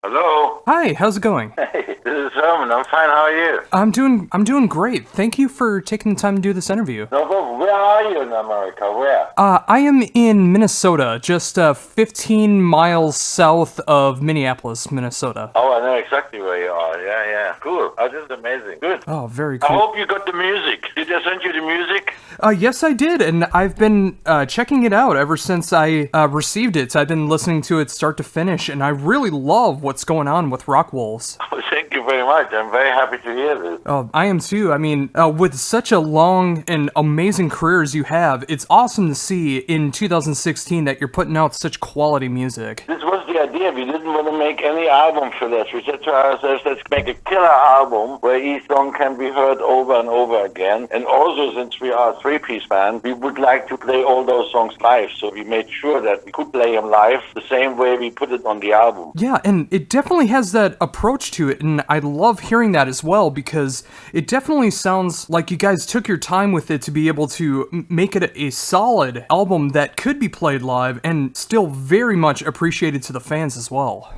Hello. Hi, how's it going? Hey, this is Herman. I'm fine. How are you? I'm doing great. Thank you for taking the time to do this interview. No problem. Where are you in America? Where? I am in Minnesota, just 15 miles south of Minneapolis, Minnesota. Oh, I know exactly where you are. Yeah, yeah. Cool. Oh, this is amazing. Good. Oh, very I cool. hope you got the music. Did I send you the music? Yes, I did, and I've been checking it out ever since I received it. I've been listening to it start to finish, and I really love what's going on with Rock Wolves. Oh, thank you very much. I'm very happy to hear this. Oh, I am too. I mean, with such a long and amazing career as you have, it's awesome to see in 2016 that you're putting out such quality music. This was the idea. We didn't want to make any album for this. We said to ourselves, let's make a killer album where each song can be heard over and over again. And also, since we are a three-piece band, we would like to play all those songs live. So we made sure that we could play them live the same way we put it on the album. Yeah, and it definitely has that approach to it, and I love hearing that as well, because it definitely sounds like you guys took your time with it to be able to make it a solid album that could be played live and still very much appreciated to the fans as well.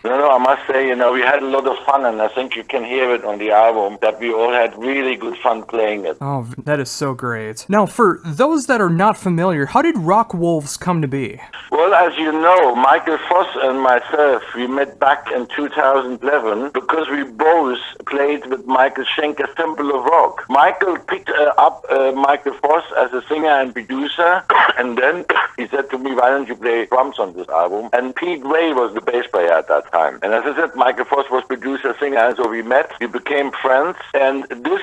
No, I must say, we had a lot of fun, and I think you can hear it on the album that we all had really good fun playing it. Oh, that is so great. Now, for those that are not familiar, how did Rock Wolves come to be? Well, as you know, Michael Voss and myself, we met back in 2011 because we both played with Michael Schenker's Temple of Rock. Michael picked up Michael Voss as a singer and producer, and then he said to me, why don't you play drums on this album? And Pete Ray was the bass player at that time. And as I said, Michael Voss was producer, singer, and so we met, we became friends. And this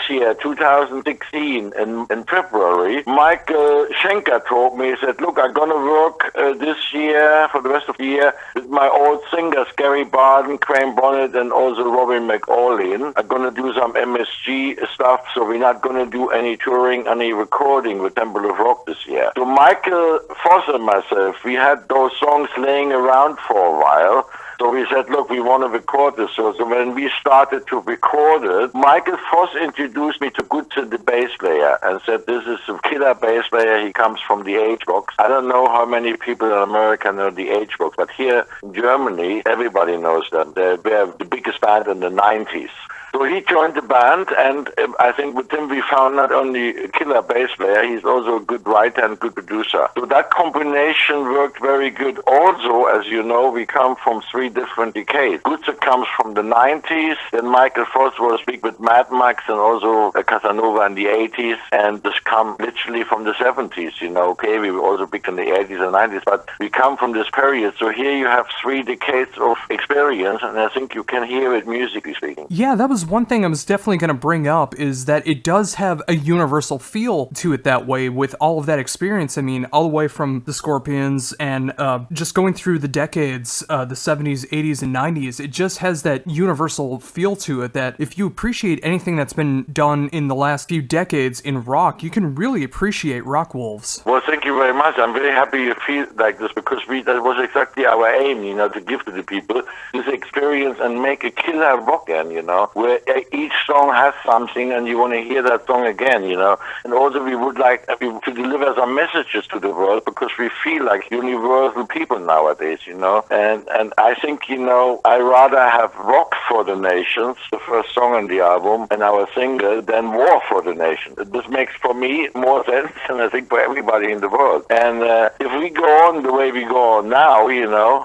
year, 2016, in February, Michael Schenker told me, he said, look, I'm going to work this year, for the rest of the year, with my old singers, Gary Barden, Crane Bonnet, and also Robin McAuley. I'm going to do some MSG stuff, so we're not going to do any touring, any recording with Temple of Rock this year. So Michael Voss and myself, we had those songs laying around for a while. So we said, look, we want to record this. So when we started to record it, Michael Voss introduced me to Gutze, the bass player, and said, this is a killer bass player. He comes from the H-Box. I don't know how many people in America know the H-Box, but here in Germany, everybody knows them. They're the biggest band in the 90s. So he joined the band, and I think with him we found not only a killer bass player, he's also a good writer and good producer. So that combination worked very good. Also, as you know, we come from three different decades. Gutze comes from the 90s, then Michael Voss was big with Mad Max and also Casanova in the 80s, and this come literally from the 70s, Okay, we were also big in the 80s and 90s, but we come from this period. So here you have 3 decades of experience, and I think you can hear it musically speaking. Yeah, that was one thing I was definitely going to bring up, is that it does have a universal feel to it that way with all of that experience. I mean, all the way from the Scorpions and just going through the decades, the 70s, 80s, and 90s, it just has that universal feel to it that if you appreciate anything that's been done in the last few decades in rock, you can really appreciate Rock Wolves. Well, thank you very much. I'm very happy you feel like this, because that was exactly our aim, to give to the people this experience and make a killer rock band, where each song has something and you want to hear that song again, And also we would like to deliver some messages to the world, because we feel like universal people nowadays, And I think, I rather have Rock for the Nations, the first song on the album, and our single, than War for the Nation. This makes for me more sense, and I think for everybody in the world. And if we go on the way we go on now,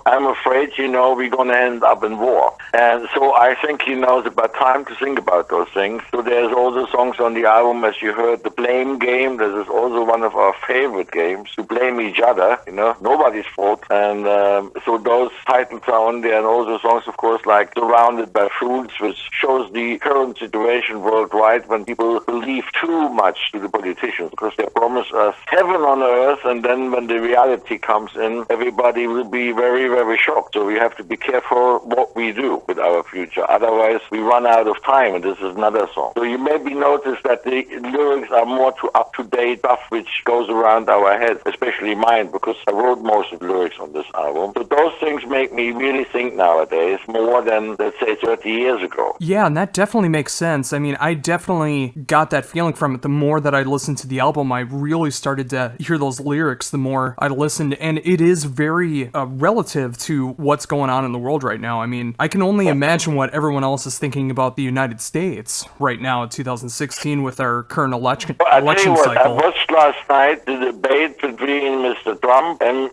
I'm afraid, we're going to end up in war. And so I think, it's about time to think about those things. So there's also songs on the album, as you heard, the Blame Game. This is also one of our favorite games, to blame each other, nobody's fault. And so those titles are on there, and also songs, of course, like Surrounded by Fools, which shows the current situation worldwide when people believe too much to the politicians, because they promise us heaven on earth, and then when the reality comes in, everybody will be very, very shocked. So we have to be careful what we do with our future. Otherwise, we run out Out of Time, and this is another song. So you maybe notice that the lyrics are more to up-to-date stuff which goes around our heads, especially mine, because I wrote most of the lyrics on this album. So those things make me really think nowadays more than, let's say, 30 years ago. Yeah, and that definitely makes sense. I mean, I definitely got that feeling from it. The more that I listened to the album, I really started to hear those lyrics the more I listened, and it is very relative to what's going on in the world right now. I mean, I can only imagine what everyone else is thinking about the United States right now in 2016 with our current election cycle. I watched last night the debate between Mr. Trump and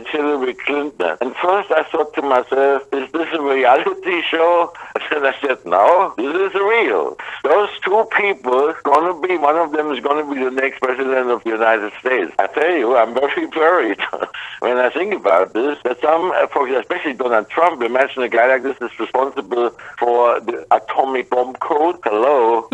Hillary Clinton. And first I thought to myself, is this a reality show? And then I said, no, this is real. Those two people, one of them is going to be the next president of the United States. I tell you, I'm very worried when I think about this, that some, especially Donald Trump, imagine a guy like this is responsible for the atomic bomb code. Hello.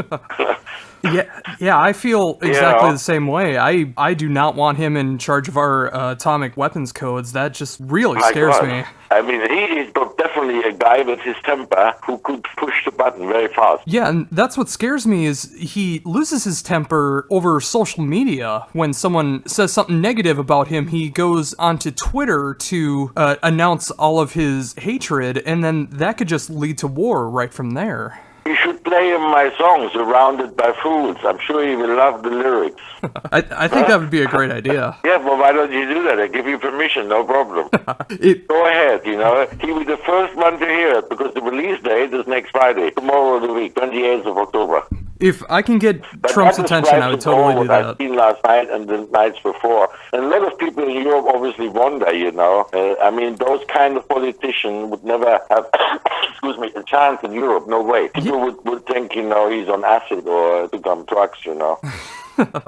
Yeah, I feel exactly the same way. I do not want him in charge of our atomic weapons codes. That just really scares me. I mean, he is definitely a guy with his temper who could push the button very fast. Yeah, and that's what scares me is he loses his temper over social media. When someone says something negative about him, he goes onto Twitter to announce all of his hatred, and then that could just lead to war right from there. You should play him my songs, Surrounded by Fools. I'm sure he will love the lyrics. I think that would be a great idea. Yeah, well, why don't you do that? I give you permission, no problem. Go ahead, He'll be the first one to hear it, because the release date is next Friday, tomorrow of the week, 28th of October. If I can get Trump's attention, I would totally do that. I've seen last night and the nights before. And a lot of people in Europe obviously wonder, I mean, those kind of politicians would never have, a chance in Europe. No way. People would think, he's on acid or took on drugs,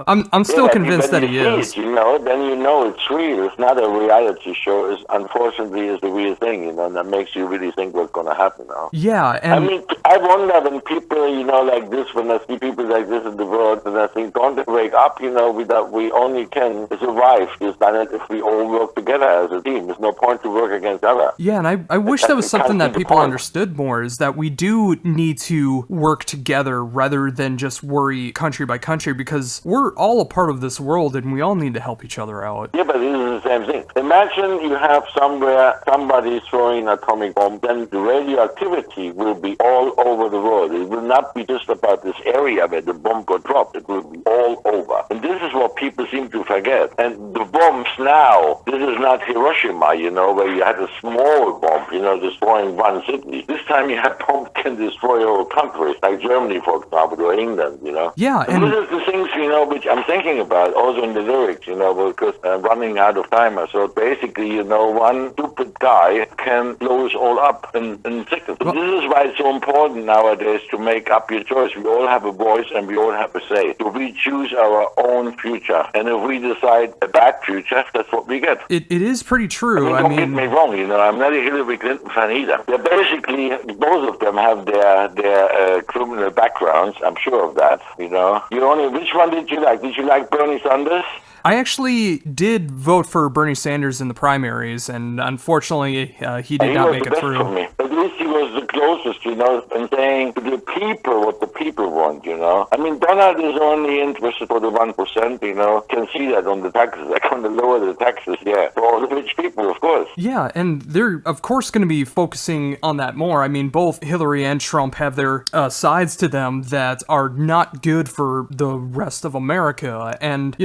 I'm still convinced that he is. Then it's real. It's not a reality show. It's unfortunately is the real thing, and that makes you really think what's going to happen now. Yeah, and I mean, I wonder when people, like this, when I see people like this in the world, and I think, don't they wake up, we only can survive this planet if we all work together as a team. There's no point to work against each other. Yeah, and I wish that was something that people understood more, is that we do need to work together rather than just worry country by country, because we're all a part of this world and we all need to help each other out. Yeah, but this is the same thing. Imagine you have somewhere somebody throwing an atomic bomb, then the radioactivity will be all over the world. It will not be just about this area where the bomb got dropped. It will be all over. And this is what people seem to forget. And the bombs now, this is not Hiroshima, where you had a small bomb, destroying one city. This time you have bombs can destroy a whole country, like Germany, for example, or England, Yeah, and this is the things, which I'm thinking about, also in the lyrics, because I'm running out of time. So basically, one stupid guy can blow us all up in seconds. Well, this is why it's so important nowadays to make up your choice. We all have a voice and we all have a say. So we choose our own future. And if we decide a bad future, that's what we get. It is pretty true. Don't get me wrong, I'm not a Hillary Clinton fan either. They're basically, both of them have their criminal backgrounds. I'm sure of that, Which one did you like? Did you like Bernie Sanders? I actually did vote for Bernie Sanders in the primaries, and unfortunately, he did not make it through. At least he was the closest, in saying to the people what the people want, I mean, Donald is only interested for the 1%, can see that on the taxes. They're going to lower the taxes, for all the rich people, of course. Yeah, and they're, of course, going to be focusing on that more. I mean, both Hillary and Trump have their sides to them that are not good for the rest of America, and,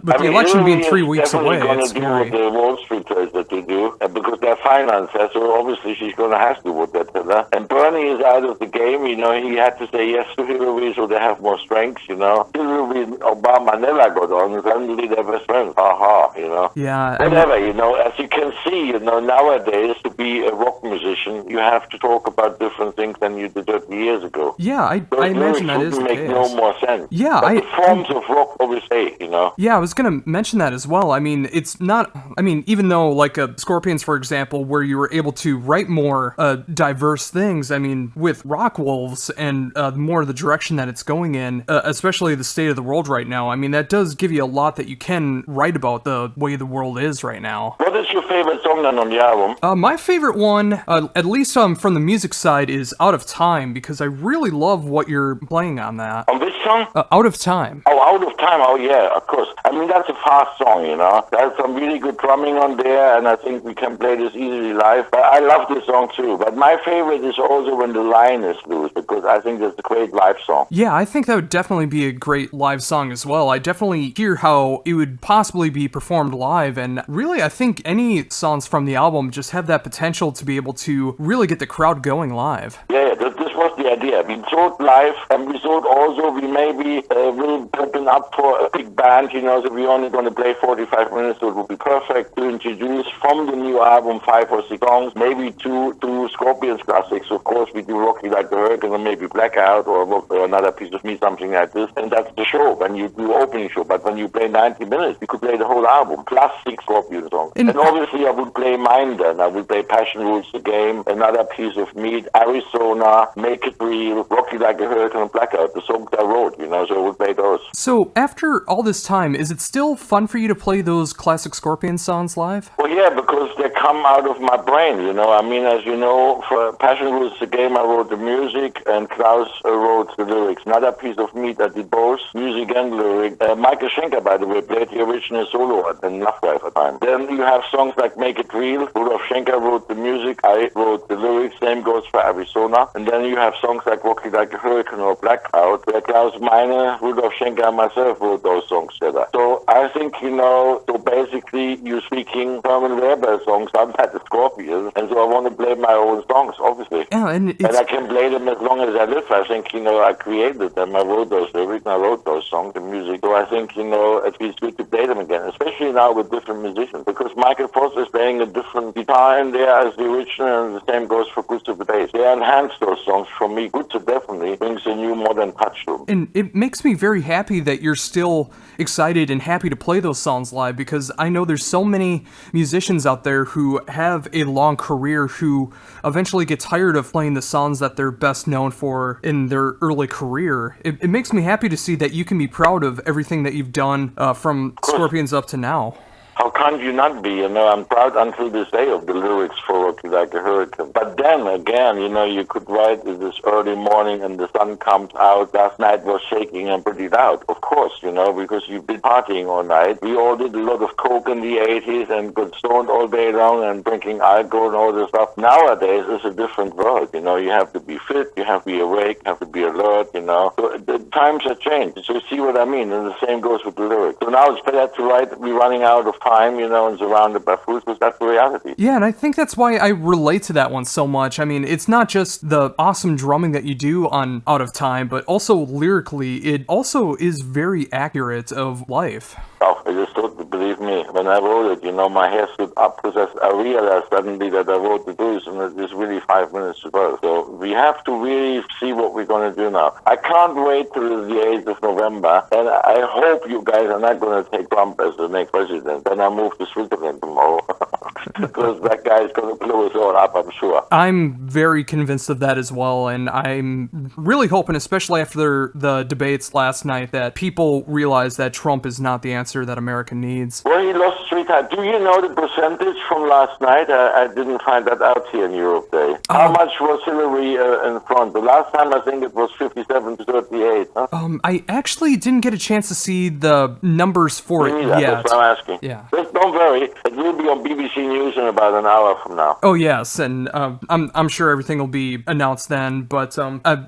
with the election being 3 weeks away, it's scary. Going to do what the Wall Street says that to do, because they're financiers, so obviously she's going to have to do what they tell her. And Bernie is out of the game, he had to say yes to Hillary so they have more strength, Hillary and Obama never got on, suddenly they were friends, Yeah. Whatever, as you can see, nowadays, to be a rock musician, you have to talk about different things than you did 30 years ago. Yeah, I imagine that is the case. Make no more sense. Yeah, but the forms of rock always stay, Yeah, I was going to mention that as well. I mean, it's not, even though, like, Scorpions, for example, where you were able to write more more diverse things. I mean, with Rock Wolves and more the direction that it's going in, especially the state of the world right now, I mean, that does give you a lot that you can write about the way the world is right now. What is your favorite song then on the album? My favorite one, at least from the music side, is Out of Time, because I really love what you're playing on that. On which song? Out of Time. Oh, Out of Time. Oh, yeah, of course. I mean, that's a fast song, you know. There's some really good drumming on there, and I think we can play this easily live. But I love this song too. But my favorite is also When the Lion is Loose, because I think it's a great live song. Yeah, I think that would definitely be a great live song as well. I definitely hear how it would possibly be performed live, and really I think any songs from the album just have that potential to be able to really get the crowd going live. Yeah, this was the idea. We thought live, and we thought also we maybe will open up for a big band, you know, so we're only going to play 45 minutes, so it would be perfect to introduce from the new album 5 or 6 songs, maybe two Scorpions classics. Of course, we do Rocky Like the Hurricane, or maybe Blackout, or Another Piece of Me, something like this. And that's the show, when you do opening show. But when you play 90 minutes, you could play the whole album, plus 6 Scorpion songs. And obviously I would play mine then. I would play Passion Rules the Game, Another Piece of Me, Arizona, Make It Real, Rocky Like a Hurricane, and Blackout, the songs I wrote, you know, so I would play those. So after all this time, is it still fun for you to play those classic Scorpion songs live? Well, yeah, because they come out of my brain, you know. I mean, as you know, for Passion Rules the Game, I wrote the music, and Klaus wrote the lyrics. Another Piece of Me, that did both music and lyric. Michael Schenker, by the way, played the original solo at the Nachtlife time. Then you have songs like Make It Real. Rudolf Schenker wrote the music, I wrote the lyrics. Same goes for Arizona. And then you have songs like Rocky Like a Hurricane or Blackout, where Klaus Meine, Rudolf Schenker, and myself wrote those songs together. So I think, you know, so basically you're speaking Herman Rarebell songs. I'm at the Scorpions, and so I want to play my own songs, obviously. Yeah, and I can play them as long as I live. I think, you know, I created them. I wrote those lyrics, and I wrote those songs, the music. So I think, you know, it's good to play them again, especially now with different musicians, because Michael Voss is playing a different guitar in there as the original, and the same goes for Gustav the bass. They enhanced those songs for me. Gustav definitely brings a new modern touch to them. And it makes me very happy that you're still excited and happy to play those songs live, because I know there's so many musicians out there who have a long career who eventually get tired of playing the songs that they're best known for in their early career. It makes me happy to see that you can be proud of everything that you've done from Scorpions up to now. How can't you not be? You know, I'm proud until this day of the lyrics for Rocky Like a Hurricane. But then again, you know, you could write it this early morning and the sun comes out. Last night was shaking and pretty loud. Of course, you know, because you've been partying all night. We all did a lot of coke in the 80s and got stoned all day long and drinking alcohol and all this stuff. Nowadays, it's a different world. You know, you have to be fit, you have to be awake, you have to be alert, you know. So the times have changed. So see what I mean? And the same goes with the lyrics. So now it's better to write, we're running out of time, you know, and surrounded by fools, because that's the reality. Yeah, and I think that's why I relate to that one so much. I mean, it's not just the awesome drumming that you do on Out of Time, but also lyrically, it also is very accurate of life. Oh, I just thought, believe me, when I wrote it, you know, my hair stood up because I realized suddenly that I wrote the blues, and it is really 5 minutes to go. So we have to really see what we're going to do now. I can't wait till the 8th of November, and I hope you guys are not going to take Trump as the next president. Then I move to Switzerland tomorrow, because that guy is going to blow us all up, I'm sure. I'm very convinced of that as well, and I'm really hoping, especially after the debates last night, that people realize that Trump is not the answer that America needs. Well, he lost 3 times. Do you know the percentage from last night? I didn't find that out here in Europe Day. How much was Hillary in front? The last time I think it was 57 to 38. Huh? I actually didn't get a chance to see the numbers for it yet. That's what I'm asking. Yeah. Just don't worry. It will be on BBC News in about an hour from now. Oh yes, and I'm sure everything will be announced then. But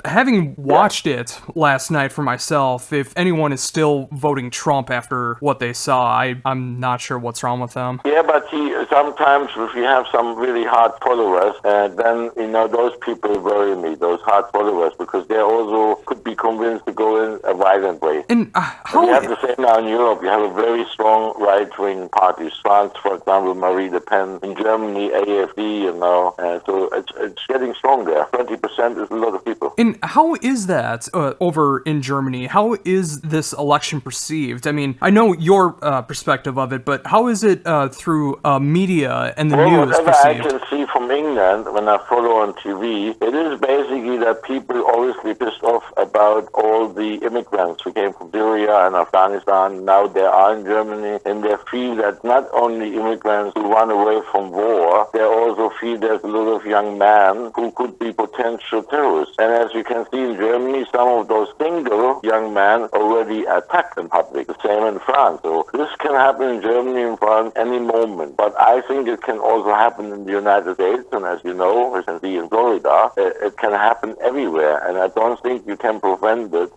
having watched it last night for myself, if anyone is still voting Trump after what they saw, I'm not sure what's wrong with them. Yeah, but sometimes if you have some really hard followers, then, you know, those people worry me, those hard followers, because they also could be convinced to go in a violent way. And how... You have the same now in Europe. You have a very strong right-wing party. France, for example, Marie Le Pen, and in Germany, AfD, you know. So it's getting stronger. 20% is a lot of people. And how is that over in Germany? How is this election perceived? I mean, I know your perspective of it, but how is it through media and the news whatever perceived? I can see from England when I follow on TV, it is basically that people obviously pissed off about all the immigrants who came from Syria and Afghanistan. Now they are in Germany, and they feel that not only immigrants who run away from war, they also feel there's a lot of young men who could be potential terrorists. And as you can see in Germany, some of those single young men already attacked in public. The same in France. So this can happen in Germany and France any moment. But I think it can also happen in the United States, and as you know, we can see in Florida, it can happen everywhere. And I don't think you can prevent it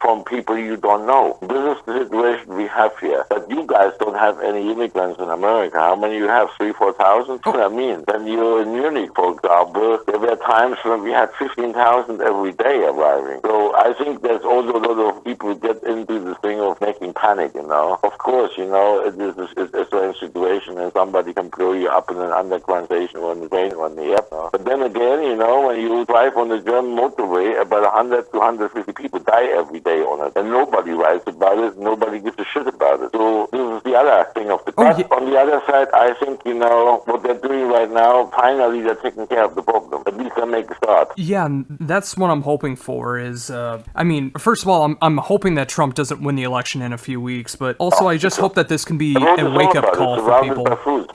from people you don't know. This is the situation we have here. But you guys don't have any immigrants in America. How many you have? 3,000-4,000? Oh. I mean, when you're in Munich, for example, there were times when we had 15,000 every day arriving. So I think there's also a lot of people get into this thing of making panic, you know. Of course, you know, it is a strange situation and somebody can blow you up in an underground station or on the train or on the airport. But then again, you know, when you drive on the German motorway, about 100 to 150 people die every day on it. And nobody writes about it, nobody gives a shit about it. So this is the other thing of the past. yeah. On the other side, I think, you know, what they're doing right now, finally they're taking care of the problem. At least they make a start. Yeah, and that's what I'm hoping for is, I mean, first of all, I'm hoping that Trump doesn't win the election in a few weeks, but also I just hope that this can be a wake-up call for people.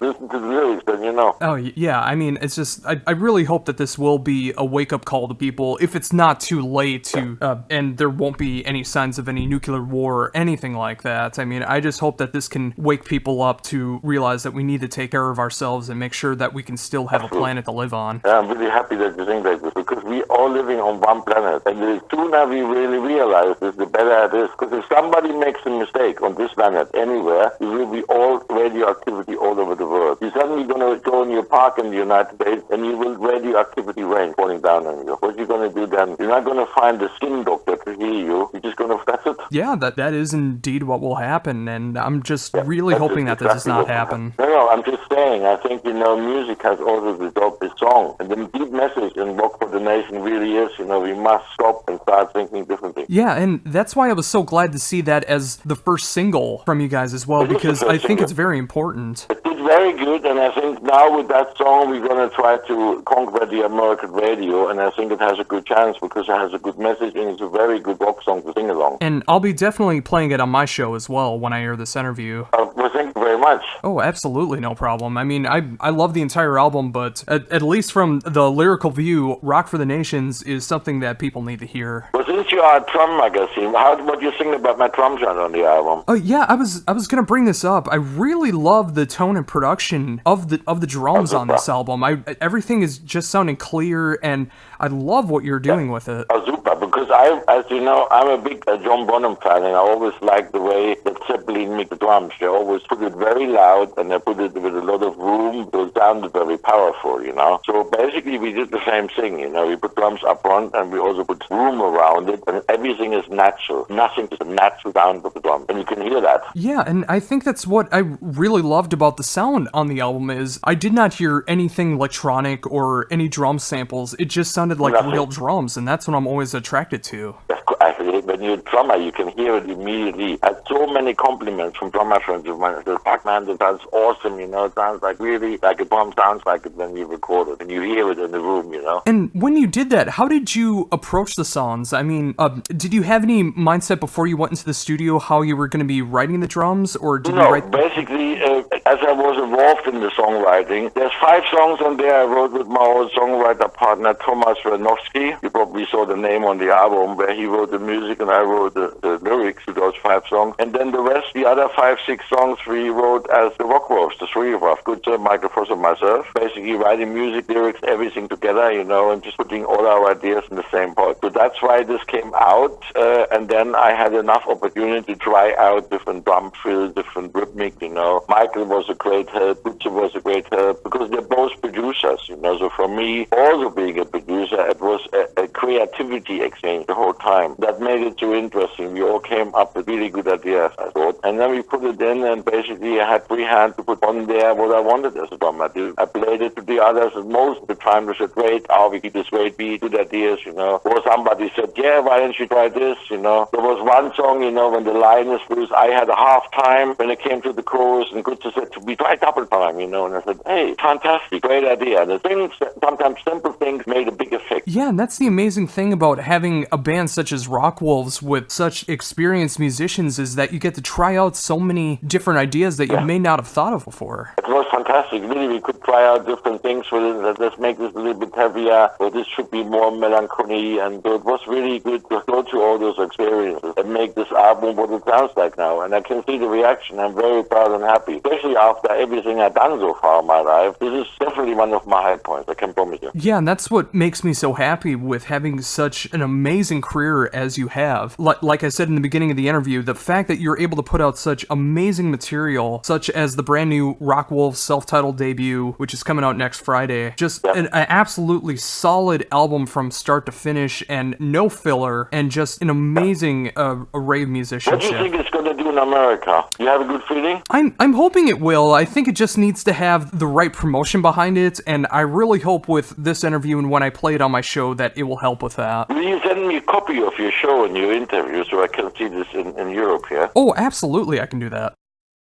Listen to the lyrics, then you know. Oh, yeah, I mean, it's just, I really hope that this will be a wake-up call to people, if it's not too late to, and there won't be any signs of any nuclear war or anything like that. I mean, I just hope that this can wake people up to realize that we need to take care of ourselves and make sure that we can still have a planet to live on. Yeah, I'm really happy that you think like this, because we are living on one planet, and the sooner we really realize this, the better it is. Because if somebody makes a mistake on this planet anywhere, there will be all radioactivity all over the world. You're suddenly going to go in your park in the United States, and you will radioactivity rain falling down on you. What are you going to do then? You're not going to find a skin doctor to heal you. You're just going to, that's it. Yeah, that is indeed what will happen, and I'm just really hoping that this does not happen. No, I'm just saying, I think, you know, music has also the job, the song. And the deep message in Rock for the Nation really is, you know, we must stop and start thinking differently. Yeah, and that's why I was so glad to see that as the first single from you guys as well, because I think it's very important. It did very good, and I think now with that song we're going to try to conquer the American radio, and I think it has a good chance because it has a good message and it's a very good rock song to sing along. And I'll be definitely playing it on my show as well when I air this interview. Well, thank you very much. Oh, absolutely, no problem. I mean, I love the entire album, but at least from the lyrical view, Rock for the Nations is something that people need to hear. Well, since you are a drum magazine, what do you think about my drum sound on the album? Oh yeah, I was gonna bring this up. I really love the tone and production of the drums on this album. Everything is just sounding clear, and I love what you're doing with it. Oh, super, because as you know, I'm a big John Bonham fan, and I always like the way that Zeppelin make the drums. They always put it very loud, and they put it with a lot of room, so it sounded very powerful, you know. So basically, we did the same thing, you know. We put drums up front, and we also put room around it, and everything is natural. Nothing is a natural sound of the drum, and you can hear that. Yeah, and I think that's what I really loved about the sound on the album is I did not hear anything electronic or any drum samples. It just sounded like real drums, and that's what I'm always attracted to. Actually, when you're a drummer, you can hear it immediately. I had so many compliments from drummer friends of mine. The Pac-Man, that sounds awesome, you know. It sounds like really like a drum sounds like it when you record it, and you hear it in the room, you know. And when you did that, how did you approach the songs? I mean, did you have any mindset before you went into the studio how you were going to be writing the drums, or did you write? Basically, as I was involved in the songwriting, there's 5 songs on there I wrote with my old songwriter partner Thomas Ranowski. You probably saw the name on the album where he wrote the music and I wrote the lyrics to those 5 songs. And then the rest, the other 5-6 songs we wrote as the Rock Wolves, the 3 of us, Good Sir, Michael Voss and myself. Basically writing music, lyrics, everything together, you know, and just putting all our ideas in the same pot. So that's why this came out, and then I had enough opportunity to try out different drum fills, different rhythmic, you know. Michael was a great help, Butcher was a great help, because they're both producers, you know. So for me, also being a producer, it was a creative creativity exchange the whole time. That made it so interesting. We all came up with really good ideas, I thought. And then we put it in, and basically I had free hand to put on there what I wanted as a drummer. I played it to the others, and most of the time they said, great, we keep this great beat, good ideas, Or somebody said, yeah, why don't you try this, There was one song, when the line is loose, I had a half time when it came to the chorus, and Gunther said, we try double time, and I said, hey, fantastic, great idea. And the things, sometimes simple things made a big effect. Yeah, and that's the amazing thing about having a band such as Rock Wolves with such experienced musicians, is that you get to try out so many different ideas that you may not have thought of before. It was fantastic. Really, we could try out different things with it. Let's make this a little bit heavier, or this should be more melancholy. And it was really good to go through all those experiences and make this album what it sounds like now. And I can see the reaction. I'm very proud and happy, especially after everything I've done so far in my life. This is definitely one of my high points, I can promise you. Yeah, and that's what makes me so happy with having such an amazing career as you have. Like I said in the beginning of the interview, the fact that you're able to put out such amazing material, such as the brand new Rock Wolves self-titled debut, which is coming out next Friday. Just an absolutely solid album from start to finish, and no filler, and just an amazing array of musicianship. What do you think it's going to do in America? You have a good feeling? I'm hoping it will. I think it just needs to have the right promotion behind it, and I really hope with this interview and when I play it on my show that it will help with that. Will you send me a copy of your show and your interview so I can see this in Europe, yeah? Oh, absolutely, I can do that.